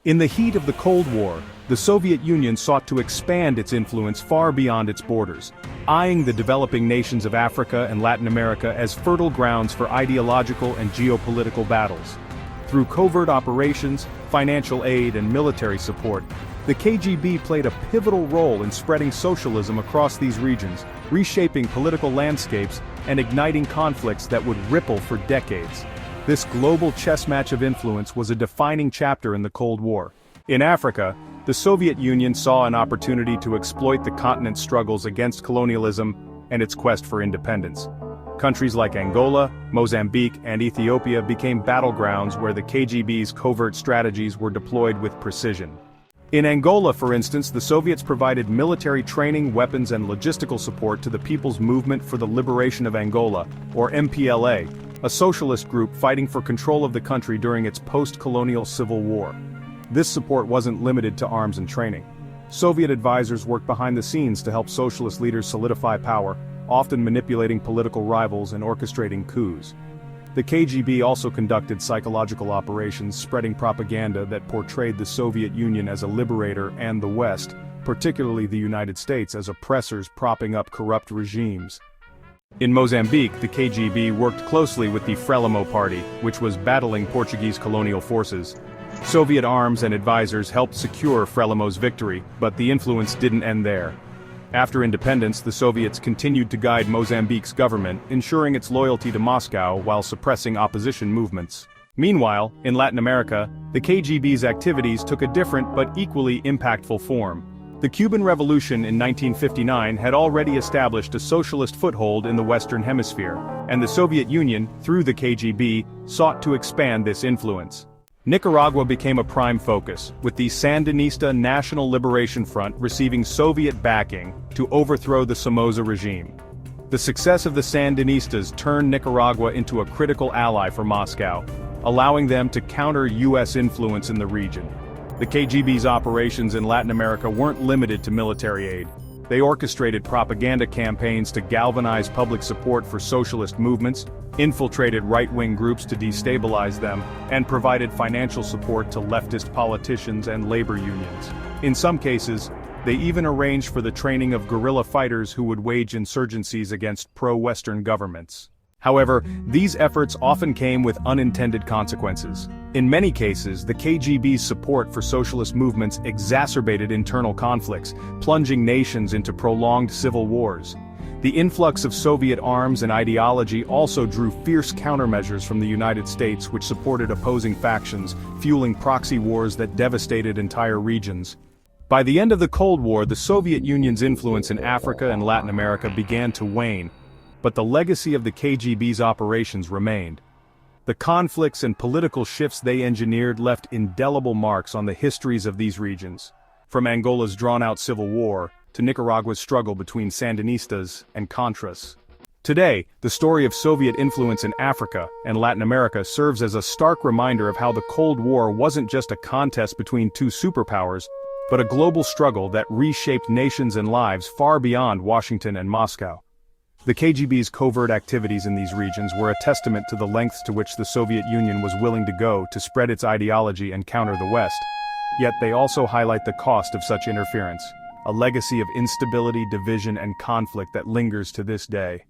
In the heat of the Cold War, the Soviet Union sought to expand its influence far beyond its borders, eyeing the developing nations of Africa and Latin America as fertile grounds for ideological and geopolitical battles. Through covert operations, financial aid and military support, the KGB played a pivotal role in spreading socialism across these regions, reshaping political landscapes and igniting conflicts that would ripple for decades. This global chess match of influence was a defining chapter in the Cold War. In Africa, the Soviet Union saw an opportunity to exploit the continent's struggles against colonialism and its quest for independence. Countries like Angola, Mozambique, and Ethiopia became battlegrounds where the KGB's covert strategies were deployed with precision. In Angola, for instance, the Soviets provided military training, weapons, and logistical support to the People's Movement for the Liberation of Angola, or MPLA, a socialist group fighting for control of the country during its post-colonial civil war. This support wasn't limited to arms and training. Soviet advisors worked behind the scenes to help socialist leaders solidify power, often manipulating political rivals and orchestrating coups. The KGB also conducted psychological operations spreading propaganda that portrayed the Soviet Union as a liberator and the West, particularly the United States, as oppressors propping up corrupt regimes. In Mozambique, the KGB worked closely with the Frelimo Party, which was battling Portuguese colonial forces. Soviet arms and advisors helped secure Frelimo's victory, but the influence didn't end there. After independence, the Soviets continued to guide Mozambique's government, ensuring its loyalty to Moscow while suppressing opposition movements. Meanwhile, in Latin America, the KGB's activities took a different but equally impactful form. The Cuban Revolution in 1959 had already established a socialist foothold in the Western Hemisphere, and the Soviet Union, through the KGB, sought to expand this influence. Nicaragua became a prime focus, with the Sandinista National Liberation Front receiving Soviet backing to overthrow the Somoza regime. The success of the Sandinistas turned Nicaragua into a critical ally for Moscow, allowing them to counter U.S. influence in the region. The KGB's operations in Latin America weren't limited to military aid. They orchestrated propaganda campaigns to galvanize public support for socialist movements, infiltrated right-wing groups to destabilize them, and provided financial support to leftist politicians and labor unions. In some cases, they even arranged for the training of guerrilla fighters who would wage insurgencies against pro-Western governments. However, these efforts often came with unintended consequences. In many cases, the KGB's support for socialist movements exacerbated internal conflicts, plunging nations into prolonged civil wars. The influx of Soviet arms and ideology also drew fierce countermeasures from the United States, which supported opposing factions, fueling proxy wars that devastated entire regions. By the end of the Cold War, the Soviet Union's influence in Africa and Latin America began to wane, but the legacy of the KGB's operations remained. The conflicts and political shifts they engineered left indelible marks on the histories of these regions, from Angola's drawn-out civil war to Nicaragua's struggle between Sandinistas and Contras. Today, the story of Soviet influence in Africa and Latin America serves as a stark reminder of how the Cold War wasn't just a contest between two superpowers, but a global struggle that reshaped nations and lives far beyond Washington and Moscow. The KGB's covert activities in these regions were a testament to the lengths to which the Soviet Union was willing to go to spread its ideology and counter the West. Yet they also highlight the cost of such interference, a legacy of instability, division, and conflict that lingers to this day.